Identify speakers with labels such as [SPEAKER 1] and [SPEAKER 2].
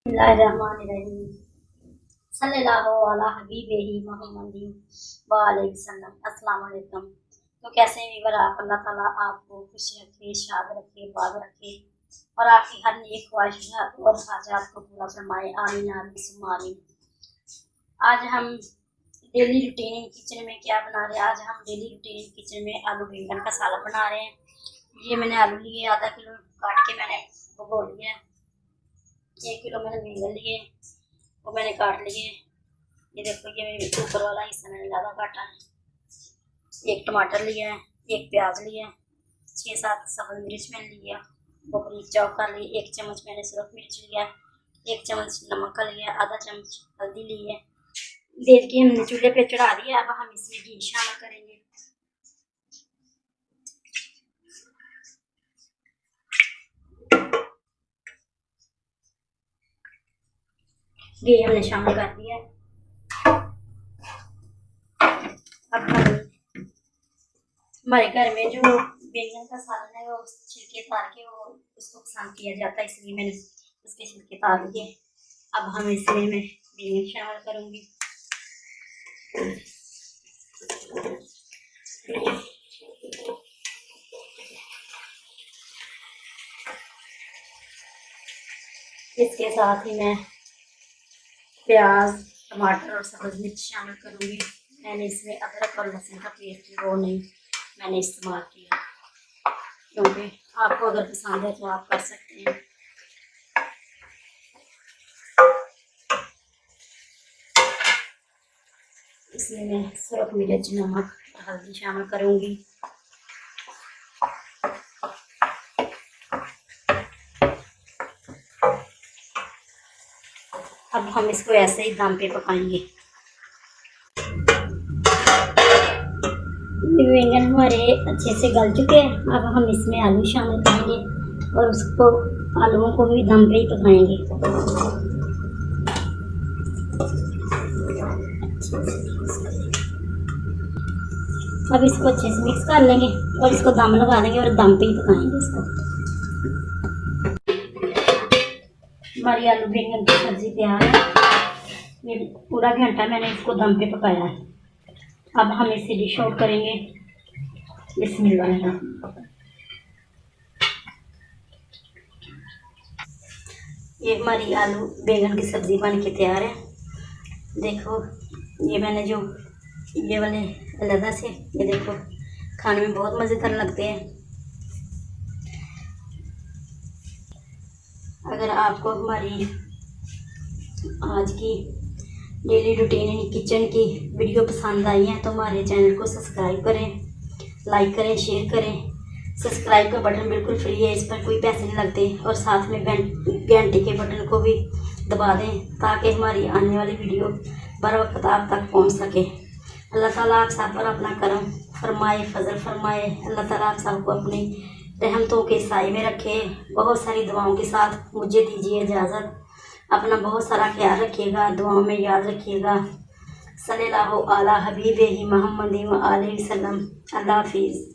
[SPEAKER 1] बिस्मिल्लाहिर्रहमानिर्रहीम सल्लल्लाहु अला हबीबिही मुहम्मदी व अलैहि वसल्लम। अस्सलाम वालेकुम। तो कैसे हैं वीवर आप? अल्लाह ताला आपको खुश रखे, शाद रखे, बाग रखे और आपकी हर नेक ख्वाहिशात और हाजात को पूरा फरमाए। आमीन आमीन सुम्मा आमीन। आज हम डेली रूटीन किचन में क्या बना रहे हैं? आज हम डेली रूटीन किचन में आलू बैंगन का सालन बना रहे हैं। ये मैंने आलू लिए आधा किलो, काट के मैंने भिगो लिया है। 1 किलो मैंने बैंगन लिए, वो मैंने काट लिए। ये देखो, ये मेरे ऊपर वाला हिस्सा मैंने ज़्यादा काटा है। 1 टमाटर लिया है, 1 प्याज लिया है, 6-7 सब्ज़ मिर्च मैंने लिया, वो बारीक चॉप कर ली। 1 चम्मच मैंने सूरख मिर्च लिया, 1 चम्मच नमक का लिया, आधा चम्मच हल्दी ली है। देख के हमने चूल्हे पे चढ़ा दिया। अब हम इसमें घी शामिल करेंगे। घी हमने शामिल कर दिया। अब हमारे घर में जो बैंगन का सालन है वो छिलके तार के वो उसको पसंद किया जाता है, इसलिए मैंने उसके छिलके तार दिए। अब हम इसमें मैं बैंगन शामिल करूँगी। इसके साथ ही मैं प्याज, टमाटर और सब्ज़ मिर्च शामिल करूँगी। मैंने इसमें अदरक और लहसुन का पेस्ट वो नहीं मैंने इस्तेमाल किया, क्योंकि आपको अगर पसंद है तो आप कर सकते हैं। इसमें मैं सूरख मिर्च, नमक और हल्दी शामिल करूँगी। अब हम इसको ऐसे ही दम पे पकाएंगे। बैंगन हमारे अच्छे से गल चुके हैं। अब हम इसमें आलू शामिल करेंगे और उसको आलूओं को भी दम पे ही पकाएंगे। अब इसको अच्छे से मिक्स कर लेंगे और इसको दम लगा देंगे और दम पे ही पकाएंगे इसको। हमारी आलू बैंगन की सब्जी तैयार है। ये पूरा घंटा मैंने इसको दम पे पकाया है। अब हम इसे डिश आउट करेंगे। बिस्मिल्लाह। ये हमारी आलू बैंगन की सब्ज़ी बन के तैयार है। देखो, ये मैंने जो ये वाले अलग से, ये देखो, खाने में बहुत मज़ेदार लगते हैं। अगर आपको हमारी आज की डेली रूटीन किचन की वीडियो पसंद आई है तो हमारे चैनल को सब्सक्राइब करें, लाइक करें, शेयर करें। सब्सक्राइब का बटन बिल्कुल फ्री है, इस पर कोई पैसे नहीं लगते। और साथ में घंटे के बटन को भी दबा दें ताकि हमारी आने वाली वीडियो बर वक्त आप तक पहुंच सके। अल्लाह ताला आप सब पर अपना करम फरमाए, फजल फरमाए। अल्लाह ताला आप सबको अपनी रहमतों के साए में रखे। बहुत सारी दुआओं के साथ मुझे दीजिए इजाज़त। अपना बहुत सारा ख्याल रखिएगा, दुआओं में याद रखिएगा। सल्लल्लाहु अला हबीबिही मुहम्मदी व आलिहि वसल्लम। अल्लाह हाफिज़।